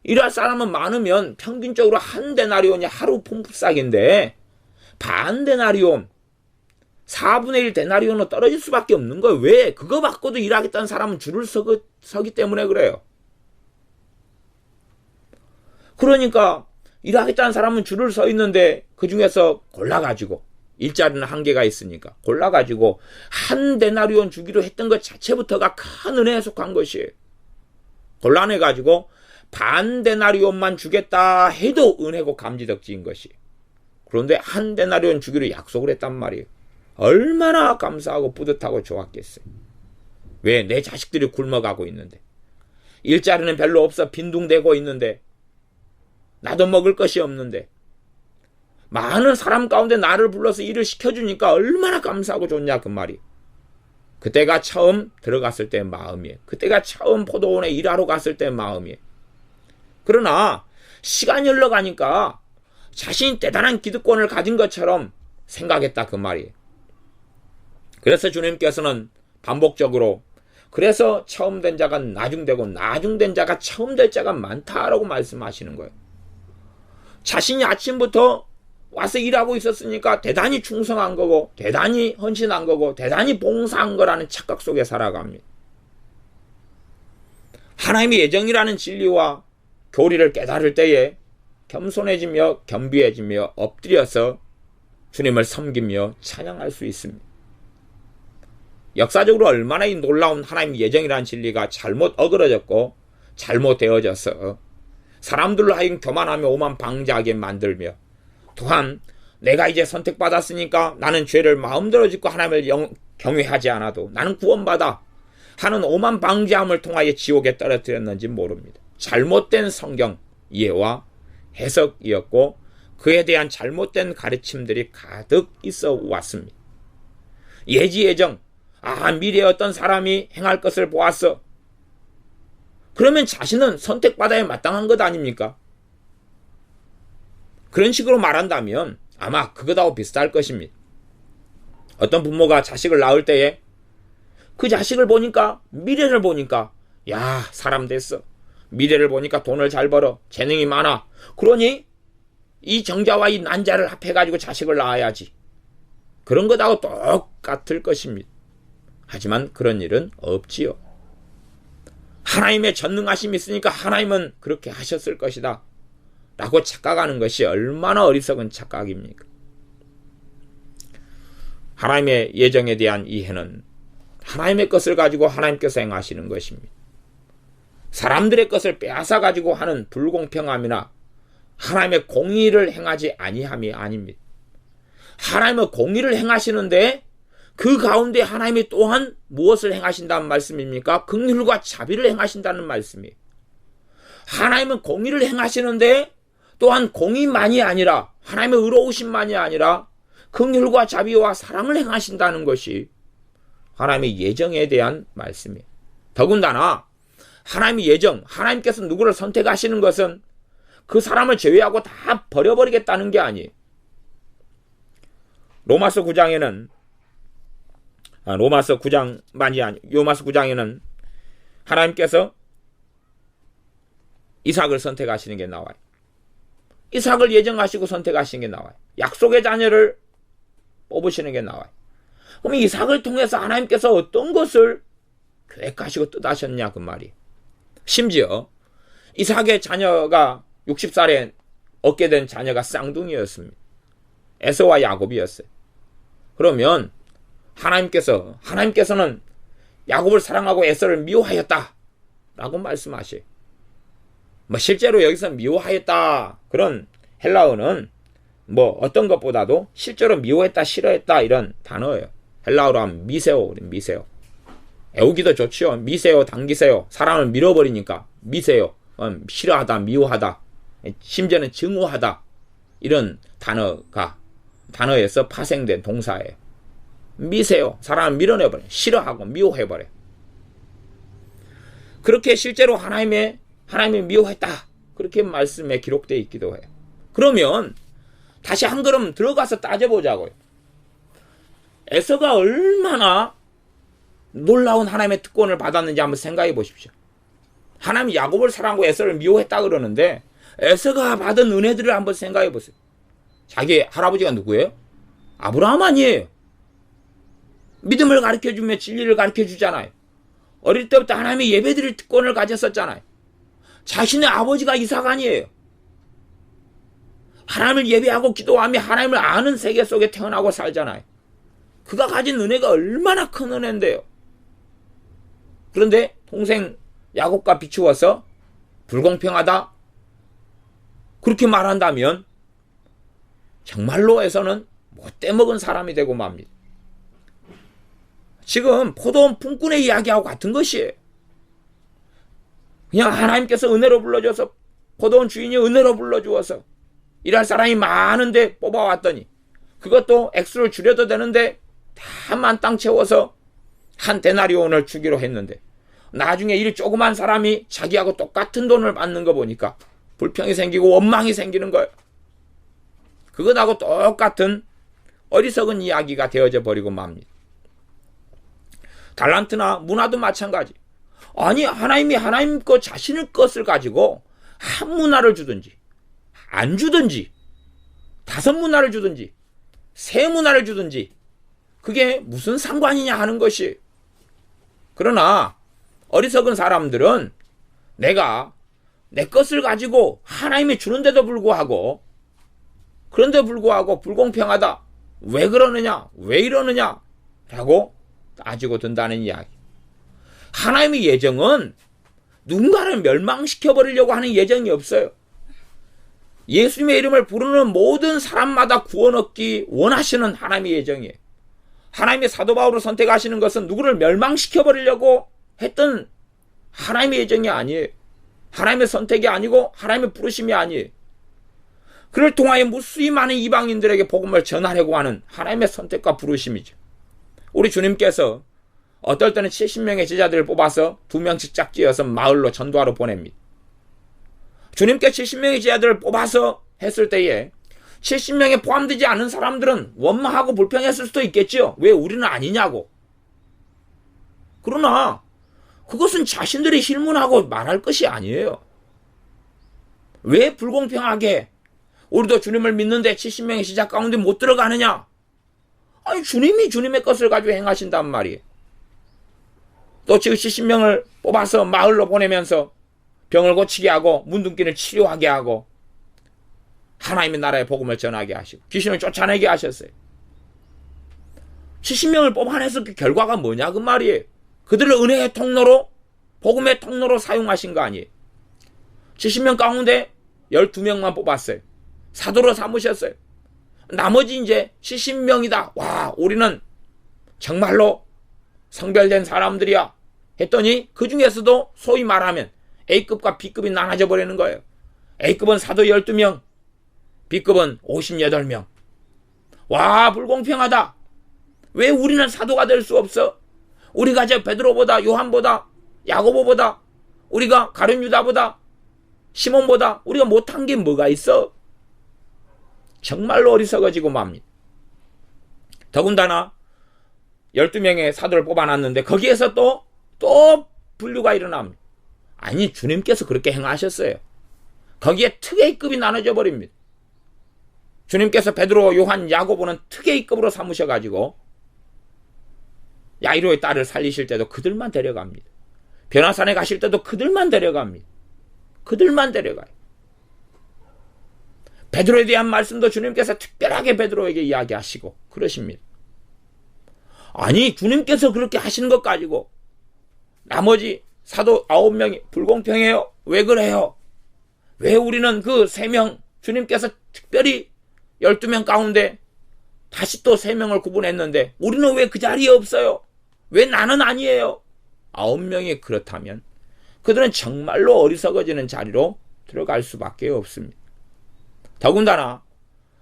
일할 사람은 많으면 평균적으로 한 데나리온이 하루 품삯인데 반 데나리온 4분의 1 데나리온은 떨어질 수밖에 없는 거예요. 왜? 그거 받고도 일하겠다는 사람은 줄을 서기 때문에 그래요. 그러니까 일하겠다는 사람은 줄을 서 있는데 그 중에서 골라가지고 일자리는 한계가 있으니까 골라가지고 한 데나리온 주기로 했던 것 자체부터가 큰 은혜에 속한 것이에요. 곤란해가지고 반 데나리온만 주겠다 해도 은혜고 감지덕지인 것이. 그런데 한 데나리온 주기로 약속을 했단 말이에요. 얼마나 감사하고 뿌듯하고 좋았겠어요. 왜? 내 자식들이 굶어가고 있는데 일자리는 별로 없어 빈둥대고 있는데 나도 먹을 것이 없는데 많은 사람 가운데 나를 불러서 일을 시켜주니까 얼마나 감사하고 좋냐 그 말이. 그때가 처음 들어갔을 때의 마음이에요. 그때가 처음 포도원에 일하러 갔을 때의 마음이에요. 그러나 시간이 흘러가니까 자신이 대단한 기득권을 가진 것처럼 생각했다 그 말이에요. 그래서 주님께서는 반복적으로 그래서 처음 된 자가 나중되고 나중된 자가 처음 될 자가 많다라고 말씀하시는 거예요. 자신이 아침부터 와서 일하고 있었으니까 대단히 충성한 거고 대단히 헌신한 거고 대단히 봉사한 거라는 착각 속에 살아갑니다. 하나님의 예정이라는 진리와 교리를 깨달을 때에 겸손해지며 겸비해지며 엎드려서 주님을 섬기며 찬양할 수 있습니다. 역사적으로 얼마나 이 놀라운 하나님의 예정이라는 진리가 잘못 어그러졌고 잘못되어져서 사람들로 하여금 교만하며 오만 방지하게 만들며 또한 내가 이제 선택받았으니까 나는 죄를 마음대로 짓고 하나님을 경외하지 않아도 나는 구원받아 하는 오만 방지함을 통하여 지옥에 떨어뜨렸는지 모릅니다. 잘못된 성경 이해와 해석이었고 그에 대한 잘못된 가르침들이 가득 있어 왔습니다. 예지예정, 미래에 어떤 사람이 행할 것을 보았어. 그러면 자신은 선택받아야 마땅한 것 아닙니까? 그런 식으로 말한다면 아마 그거하고 비슷할 것입니다. 어떤 부모가 자식을 낳을 때에 그 자식을 보니까 미래를 보니까 야 사람 됐어. 미래를 보니까 돈을 잘 벌어. 재능이 많아. 그러니 이 정자와 이 난자를 합해가지고 자식을 낳아야지. 그런 것하고 똑같을 것입니다. 하지만 그런 일은 없지요. 하나님의 전능하심이 있으니까 하나님은 그렇게 하셨을 것이다 라고 착각하는 것이 얼마나 어리석은 착각입니까? 하나님의 예정에 대한 이해는 하나님의 것을 가지고 하나님께서 행하시는 것입니다. 사람들의 것을 빼앗아 가지고 하는 불공평함이나 하나님의 공의를 행하지 아니함이 아닙니다. 하나님의 공의를 행하시는데 그 가운데 하나님이 또한 무엇을 행하신다는 말씀입니까? 긍휼과 자비를 행하신다는 말씀이에요. 하나님은 공의를 행하시는데 또한 공의만이 아니라 하나님의 의로우심만이 아니라 긍휼과 자비와 사랑을 행하신다는 것이 하나님의 예정에 대한 말씀이에요. 더군다나 하나님의 예정, 하나님께서 누구를 선택하시는 것은 그 사람을 제외하고 다 버려버리겠다는 게 아니에요. 로마서 9장에는 하나님께서 이삭을 선택하시는 게 나와요. 이삭을 예정하시고 선택하시는 게 나와요. 약속의 자녀를 뽑으시는 게 나와요. 그럼 이삭을 통해서 하나님께서 어떤 것을 계획하시고 뜻하셨냐 그 말이. 심지어 이삭의 자녀가 60살에 얻게 된 자녀가 쌍둥이였습니다. 에서와 야곱이었어요. 그러면 하나님께서는 야곱을 사랑하고 에서를 미워하였다 라고 말씀하셔요. 실제로 여기서 미워하였다 그런 헬라어는 어떤 것보다도 실제로 미워했다 싫어했다 이런 단어예요. 헬라어로 하면 미세오. 애우기도 좋지요. 미세요 당기세요. 사람을 밀어버리니까 미세요. 싫어하다 미워하다 심지어는 증오하다 이런 단어에서 파생된 동사예요. 미세요. 사람을 밀어내버려. 싫어하고 미워해버려. 그렇게 실제로 하나님이 미워했다. 그렇게 말씀에 기록되어 있기도 해요. 그러면 다시 한 걸음 들어가서 따져보자고요. 에서가 얼마나 놀라운 하나님의 특권을 받았는지 한번 생각해 보십시오. 하나님이 야곱을 사랑하고 에서를 미워했다 그러는데 에서가 받은 은혜들을 한번 생각해 보세요. 자기 할아버지가 누구예요? 아브라함 아니에요. 믿음을 가르쳐주며 진리를 가르쳐주잖아요. 어릴 때부터 하나님의 예배드릴 특권을 가졌었잖아요. 자신의 아버지가 이삭 아니에요. 하나님을 예배하고 기도하며 하나님을 아는 세계 속에 태어나고 살잖아요. 그가 가진 은혜가 얼마나 큰 은혜인데요. 그런데 동생 야곱과 비추어서 불공평하다 그렇게 말한다면 정말로 에서는 못돼 먹은 사람이 되고 맙니다. 지금 포도원 품꾼의 이야기하고 같은 것이에요. 그냥 하나님께서 은혜로 불러줘서 포도원 주인이 은혜로 불러주어서 일할 사람이 많은데 뽑아왔더니 그것도 액수를 줄여도 되는데 다 만땅 채워서 한 데나리온을 주기로 했는데 나중에 이 조그만 사람이 자기하고 똑같은 돈을 받는 거 보니까 불평이 생기고 원망이 생기는 거예요. 그것하고 똑같은 어리석은 이야기가 되어져 버리고 맙니다. 달란트나 문화도 마찬가지. 아니 하나님이 하나님 것 자신의 것을 가지고 한 문화를 주든지 안 주든지 5문화를 주든지 3문화를 주든지 그게 무슨 상관이냐 하는 것이. 그러나 어리석은 사람들은 내가 내 것을 가지고 하나님이 주는데도 불구하고 불공평하다. 왜 그러느냐? 왜 이러느냐? 라고 따지고 든다는 이야기. 하나님의 예정은 누군가를 멸망시켜버리려고 하는 예정이 없어요. 예수님의 이름을 부르는 모든 사람마다 구원 얻기 원하시는 하나님의 예정이에요. 하나님의 사도 바울을 선택하시는 것은 누구를 멸망시켜버리려고 했던 하나님의 예정이 아니에요. 하나님의 선택이 아니고 하나님의 부르심이 아니에요. 그를 통하여 무수히 많은 이방인들에게 복음을 전하려고 하는 하나님의 선택과 부르심이죠. 우리 주님께서 어떨 때는 70명의 제자들을 뽑아서 2명씩 짝지어서 마을로 전도하러 보냅니다. 주님께 70명의 제자들을 뽑아서 했을 때에 70명에 포함되지 않은 사람들은 원망하고 불평했을 수도 있겠죠. 왜 우리는 아니냐고. 그러나 그것은 자신들이 힐문하고 말할 것이 아니에요. 왜 불공평하게 우리도 주님을 믿는데 70명의 시작 가운데 못 들어가느냐? 아니 주님이 주님의 것을 가지고 행하신단 말이에요. 또 지금 70명을 뽑아서 마을로 보내면서 병을 고치게 하고 문둥기를 치료하게 하고 하나님의 나라의 복음을 전하게 하시고 귀신을 쫓아내게 하셨어요. 70명을 뽑아내서 그 결과가 뭐냐 그 말이에요. 그들을 은혜의 통로로 복음의 통로로 사용하신 거 아니에요. 70명 가운데 12명만 뽑았어요. 사도로 삼으셨어요. 나머지 이제 70명이다. 와 우리는 정말로 성별된 사람들이야 했더니 그 중에서도 소위 말하면 A급과 B급이 나눠져 버리는 거예요. A급은 사도 12명, B급은 58명. 와 불공평하다. 왜 우리는 사도가 될 수 없어? 우리가 저 베드로보다 요한보다 야고보보다 우리가 가룟 유다보다 시몬보다 우리가 못한 게 뭐가 있어? 정말로 어리석어지고 맙니다. 더군다나 12명의 사도를 뽑아놨는데 거기에서 또 분류가 일어납니다. 아니 주님께서 그렇게 행하셨어요. 거기에 특A급이 나눠져 버립니다. 주님께서 베드로, 요한, 야고보는 특A급으로 삼으셔가지고 야이로의 딸을 살리실 때도 그들만 데려갑니다. 변화산에 가실 때도 그들만 데려갑니다. 그들만 데려가요. 베드로에 대한 말씀도 주님께서 특별하게 베드로에게 이야기하시고 그러십니다. 아니, 주님께서 그렇게 하시는 것 가지고 나머지 사도 9명이 불공평해요? 왜 그래요? 왜 우리는 그 3명, 주님께서 특별히 12명 가운데 다시 또 3명을 구분했는데 우리는 왜 그 자리에 없어요? 왜 나는 아니에요? 9명이 그렇다면 그들은 정말로 어리석어지는 자리로 들어갈 수밖에 없습니다. 더군다나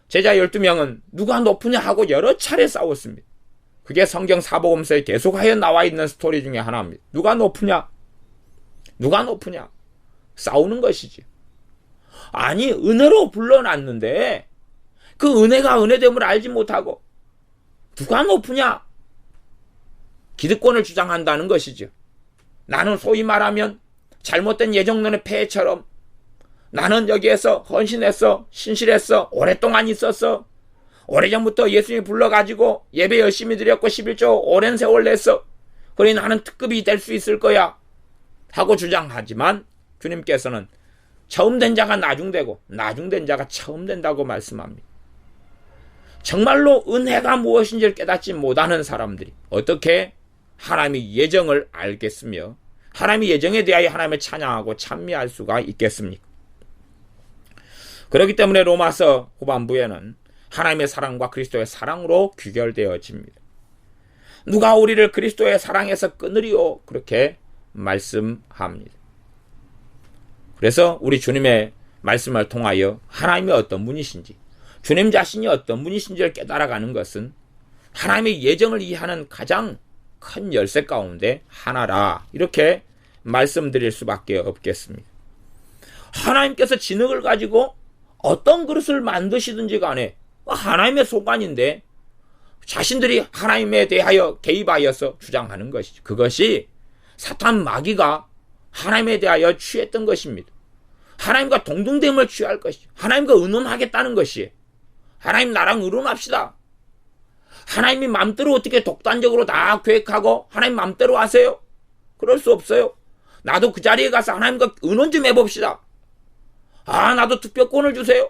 제자 12명은 누가 높으냐 하고 여러 차례 싸웠습니다. 그게 성경 사복음서에 계속하여 나와 있는 스토리 중에 하나입니다. 누가 높으냐? 누가 높으냐? 싸우는 것이지. 아니, 은혜로 불러놨는데 그 은혜가 은혜됨을 알지 못하고 누가 높으냐? 기득권을 주장한다는 것이죠. 나는 소위 말하면 잘못된 예정론의 폐해처럼 나는 여기에서 헌신했어, 신실했어, 오랫동안 있었어, 오래전부터 예수님이 불러가지고 예배 열심히 드렸고 11조 오랜 세월 냈어, 그러니 나는 특급이 될 수 있을 거야 하고 주장하지만 주님께서는 처음 된 자가 나중되고 나중된 자가 처음 된다고 말씀합니다. 정말로 은혜가 무엇인지를 깨닫지 못하는 사람들이 어떻게 하나님의 예정을 알겠으며 하나님의 예정에 대하여 하나님을 찬양하고 찬미할 수가 있겠습니까? 그렇기 때문에 로마서 후반부에는 하나님의 사랑과 그리스도의 사랑으로 귀결되어집니다. 누가 우리를 그리스도의 사랑에서 끊으리오? 그렇게 말씀합니다. 그래서 우리 주님의 말씀을 통하여 하나님이 어떤 분이신지, 주님 자신이 어떤 분이신지를 깨달아가는 것은 하나님의 예정을 이해하는 가장 큰 열쇠 가운데 하나라, 이렇게 말씀드릴 수밖에 없겠습니다. 하나님께서 진흙을 가지고 어떤 그릇을 만드시든지 간에 하나님의 소관인데 자신들이 하나님에 대하여 개입하여서 주장하는 것이죠. 그것이 사탄 마귀가 하나님에 대하여 취했던 것입니다. 하나님과 동등됨을 취할 것이죠. 하나님과 의논하겠다는 것이, 하나님 나랑 의논합시다. 하나님이 마음대로 어떻게 독단적으로 다 계획하고 하나님 마음대로 하세요? 그럴 수 없어요. 나도 그 자리에 가서 하나님과 의논 좀 해봅시다. 아, 나도 투표권을 주세요.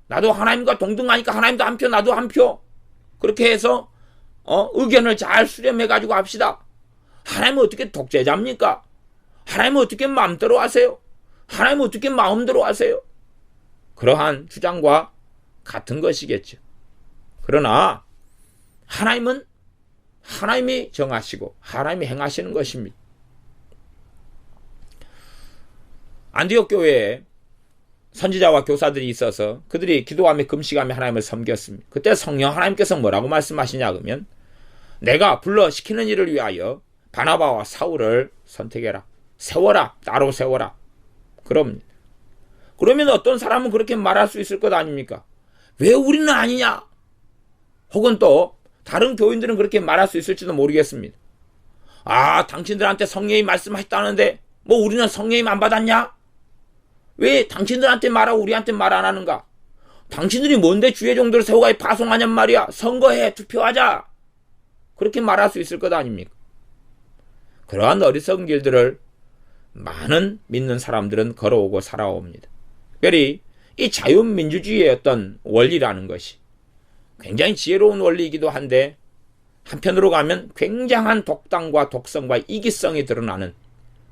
나도 하나님과 동등하니까 하나님도 한 표, 나도 한 표. 그렇게 해서 의견을 잘 수렴해가지고 합시다. 하나님은 어떻게 독재자입니까? 하나님은 어떻게 마음대로 하세요? 하나님은 어떻게 마음대로 하세요? 그러한 주장과 같은 것이겠죠. 그러나 하나님은 하나님이 정하시고 하나님이 행하시는 것입니다. 안디옥 교회에 선지자와 교사들이 있어서 그들이 기도하며 금식하며 하나님을 섬겼습니다. 그때 성령 하나님께서 뭐라고 말씀하시냐 그러면, 내가 불러 시키는 일을 위하여 바나바와 사울을 선택해라. 세워라. 따로 세워라. 그러면 어떤 사람은 그렇게 말할 수 있을 것 아닙니까? 왜 우리는 아니냐? 혹은 또 다른 교인들은 그렇게 말할 수 있을지도 모르겠습니다. 아, 당신들한테 성령이 말씀하셨다는데 뭐 우리는 성령님 안 받았냐? 왜 당신들한테 말하고 우리한테 말 안 하는가? 당신들이 뭔데 주의 종들을 세워가 파송하냔 말이야. 선거해, 투표하자. 그렇게 말할 수 있을 것 아닙니까? 그러한 어리석은 길들을 많은 믿는 사람들은 걸어오고 살아옵니다. 특별히 이 자유민주주의의 어떤 원리라는 것이 굉장히 지혜로운 원리이기도 한데, 한편으로 가면 굉장한 독단과 독성과 이기성이 드러나는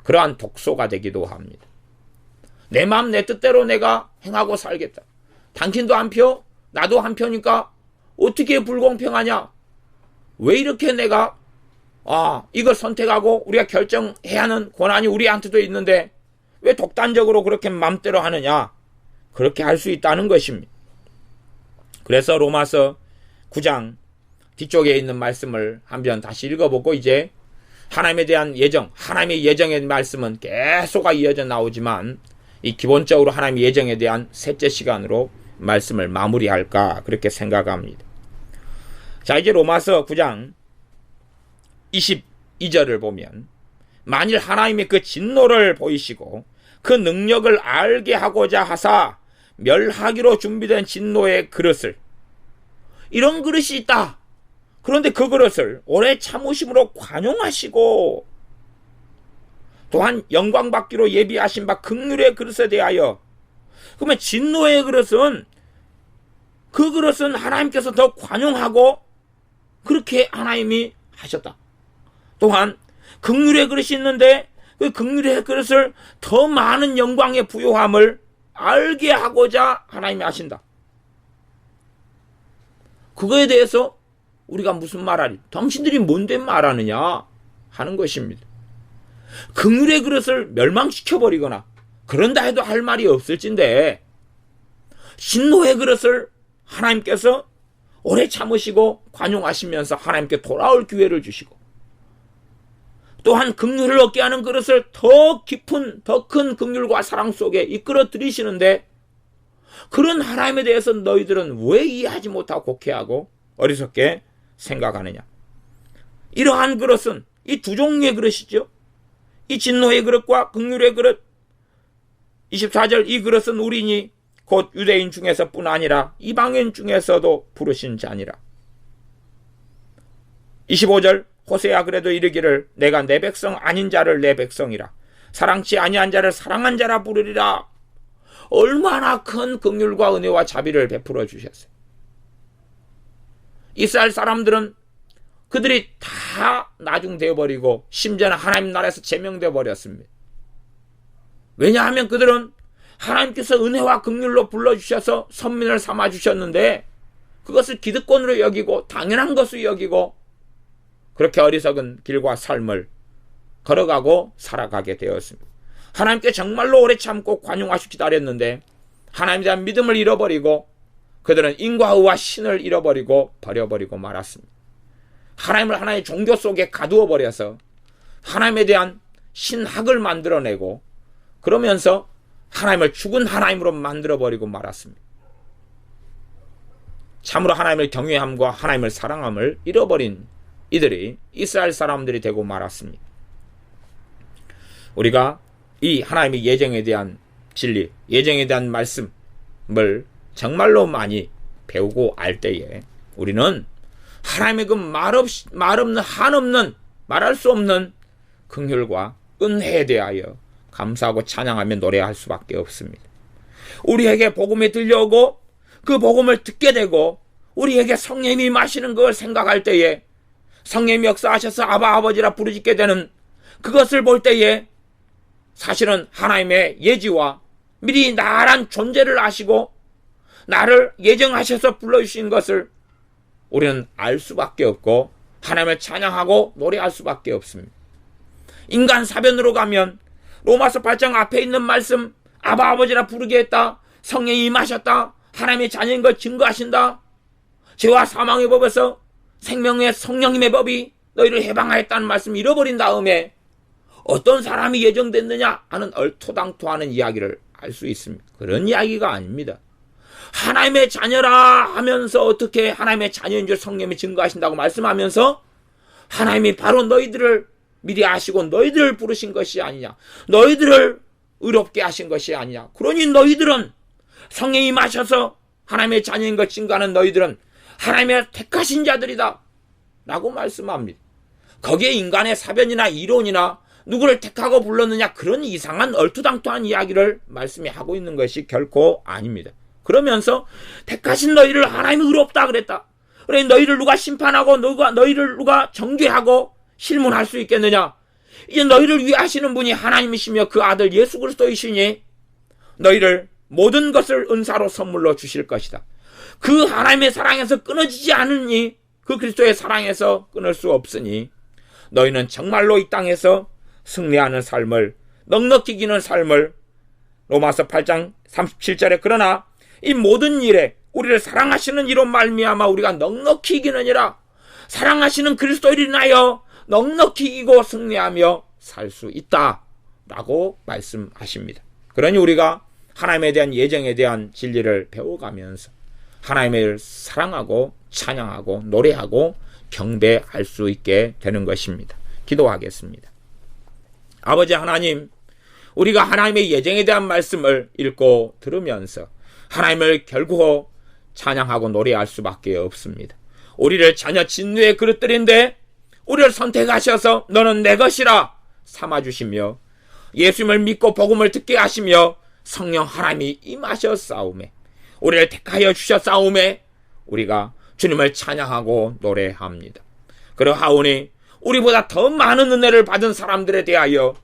그러한 독소가 되기도 합니다. 내 마음 내 뜻대로 내가 행하고 살겠다. 당신도 한 표, 나도 한 표니까 어떻게 불공평하냐? 왜 이렇게 내가 이걸 선택하고 우리가 결정해야 하는 권한이 우리한테도 있는데 왜 독단적으로 그렇게 마음대로 하느냐? 그렇게 할 수 있다는 것입니다. 그래서 로마서 9장 뒤쪽에 있는 말씀을 한번 다시 읽어보고, 이제 하나님에 대한 예정, 하나님의 예정의 말씀은 계속 이어져 나오지만 이 기본적으로 하나님의 예정에 대한 셋째 시간으로 말씀을 마무리할까 그렇게 생각합니다. 자, 이제 로마서 9장 22절을 보면, 만일 하나님의 그 진노를 보이시고 그 능력을 알게 하고자 하사 멸하기로 준비된 진노의 그릇을, 이런 그릇이 있다. 그런데 그 그릇을 오래 참으심으로 관용하시고 또한 영광 받기로 예비하신 바 긍휼의 그릇에 대하여, 그러면 진노의 그릇은, 그 그릇은 하나님께서 더 관용하고 그렇게 하나님이 하셨다. 또한 긍휼의 그릇이 있는데 그 긍휼의 그릇을 더 많은 영광의 부요함을 알게 하고자 하나님이 하신다. 그거에 대해서 우리가 무슨 말하리? 당신들이 뭔데 말하느냐 하는 것입니다. 긍휼의 그릇을 멸망시켜버리거나 그런다 해도 할 말이 없을진데, 진노의 그릇을 하나님께서 오래 참으시고 관용하시면서 하나님께 돌아올 기회를 주시고, 또한 긍휼을 얻게 하는 그릇을 더 깊은, 더 큰 긍휼과 사랑 속에 이끌어 들이시는데, 그런 하나님에 대해서 너희들은 왜 이해하지 못하고 곡해하고 어리석게 생각하느냐. 이러한 그릇은 이 두 종류의 그릇이죠. 이 진노의 그릇과 긍휼의 그릇. 24절, 이 그릇은 우리니 곧 유대인 중에서뿐 아니라 이방인 중에서도 부르신 자니라. 25절, 호세아 그래도 이르기를 내가 내 백성 아닌 자를 내 백성이라, 사랑치 아니한 자를 사랑한 자라 부르리라. 얼마나 큰 긍휼과 은혜와 자비를 베풀어 주셨어요. 이스라엘 사람들은 그들이 다 나중되어 버리고 심지어는 하나님 나라에서 제명되어 버렸습니다. 왜냐하면 그들은 하나님께서 은혜와 긍휼로 불러주셔서 선민을 삼아주셨는데 그것을 기득권으로 여기고 당연한 것으로 여기고 그렇게 어리석은 길과 삶을 걸어가고 살아가게 되었습니다. 하나님께 정말로 오래 참고 관용하시고 기다렸는데 하나님에 대한 믿음을 잃어버리고 그들은 인과 의와 신을 잃어버리고 버려버리고 말았습니다. 하나님을 하나의 종교 속에 가두어 버려서 하나님에 대한 신학을 만들어내고 그러면서 하나님을 죽은 하나님으로 만들어버리고 말았습니다. 참으로 하나님을 경외함과 하나님을 사랑함을 잃어버린 이들이 이스라엘 사람들이 되고 말았습니다. 우리가 이 하나님의 예정에 대한 진리, 예정에 대한 말씀을 정말로 많이 배우고 알 때에 우리는 하나님의 그 말없는, 한없는, 말할 수 없는 긍휼과 은혜에 대하여 감사하고 찬양하며 노래할 수밖에 없습니다. 우리에게 복음이 들려오고 그 복음을 듣게 되고 우리에게 성령님이 임하시는 걸 생각할 때에 성령님이 역사하셔서 아바 아버지라 부르짖게 되는 그것을 볼 때에 사실은 하나님의 예지와 미리 나란 존재를 아시고 나를 예정하셔서 불러주신 것을 우리는 알 수밖에 없고 하나님을 찬양하고 노래할 수밖에 없습니다. 인간 사변으로 가면 로마서 8장 앞에 있는 말씀, 아바 아버지라 부르게 했다, 성령이 임하셨다, 하나님의 자녀인 걸 증거하신다, 죄와 사망의 법에서 생명의 성령님의 법이 너희를 해방하였다는 말씀 잃어버린 다음에 어떤 사람이 예정됐느냐 하는 얼토당토하는 이야기를 알 수 있습니다. 그런 이야기가 아닙니다. 하나님의 자녀라 하면서 어떻게 하나님의 자녀인 줄 성령님이 증거하신다고 말씀하면서 하나님이 바로 너희들을 미리 아시고 너희들을 부르신 것이 아니냐, 너희들을 의롭게 하신 것이 아니냐, 그러니 너희들은 성령이 임하셔서 하나님의 자녀인 걸 증거하는 너희들은 하나님의 택하신 자들이다 라고 말씀합니다. 거기에 인간의 사변이나 이론이나 누구를 택하고 불렀느냐 그런 이상한 얼토당토한 이야기를 말씀이 하고 있는 것이 결코 아닙니다. 그러면서 택하신 너희를 하나님이 의롭다 그랬다. 그래 너희를 누가 심판하고 너희를 누가 정죄하고 실문할 수 있겠느냐. 이제 너희를 위해 하시는 분이 하나님이시며 그 아들 예수 그리스도이시니 너희를 모든 것을 은사로 선물로 주실 것이다. 그 하나님의 사랑에서 끊어지지 않으니 그 그리스도의 사랑에서 끊을 수 없으니 너희는 정말로 이 땅에서 승리하는 삶을, 넉넉히 이기는 삶을, 로마서 8장 37절에 그러나 이 모든 일에 우리를 사랑하시는 이로 말미암아 우리가 넉넉히 이기느니라. 사랑하시는 그리스도를 인하여 넉넉히 이기고 승리하며 살 수 있다 라고 말씀하십니다. 그러니 우리가 하나님에 대한 예정에 대한 진리를 배워가면서 하나님을 사랑하고 찬양하고 노래하고 경배할 수 있게 되는 것입니다. 기도하겠습니다. 아버지 하나님, 우리가 하나님의 예정에 대한 말씀을 읽고 들으면서 하나님을 결국 찬양하고 노래할 수밖에 없습니다. 우리를 자녀 진노의 그릇들인데 우리를 선택하셔서 너는 내 것이라 삼아주시며 예수님을 믿고 복음을 듣게 하시며 성령 하나님이 임하셨사오매 우리를 택하여 주셨사오매 우리가 주님을 찬양하고 노래합니다. 그러하오니 우리보다 더 많은 은혜를 받은 사람들에 대하여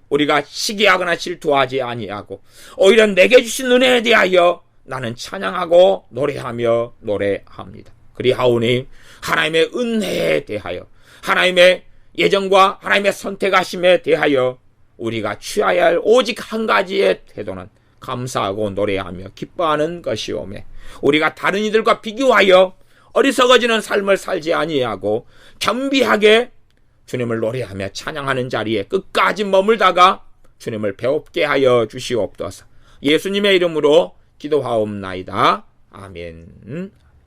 우리가 시기하거나 질투하지 아니하고 오히려 내게 주신 은혜에 대하여 나는 찬양하고 노래합니다. 그리하오니 하나님의 은혜에 대하여 하나님의 예정과 하나님의 선택하심에 대하여 우리가 취해야 할 오직 한 가지의 태도는 감사하고 노래하며 기뻐하는 것이오매 우리가 다른 이들과 비교하여 어리석어지는 삶을 살지 아니하고 겸비하게 주님을 노래하며 찬양하는 자리에 끝까지 머물다가 주님을 배웁게 하여 주시옵소서. 예수님의 이름으로 기도하옵나이다. 아멘.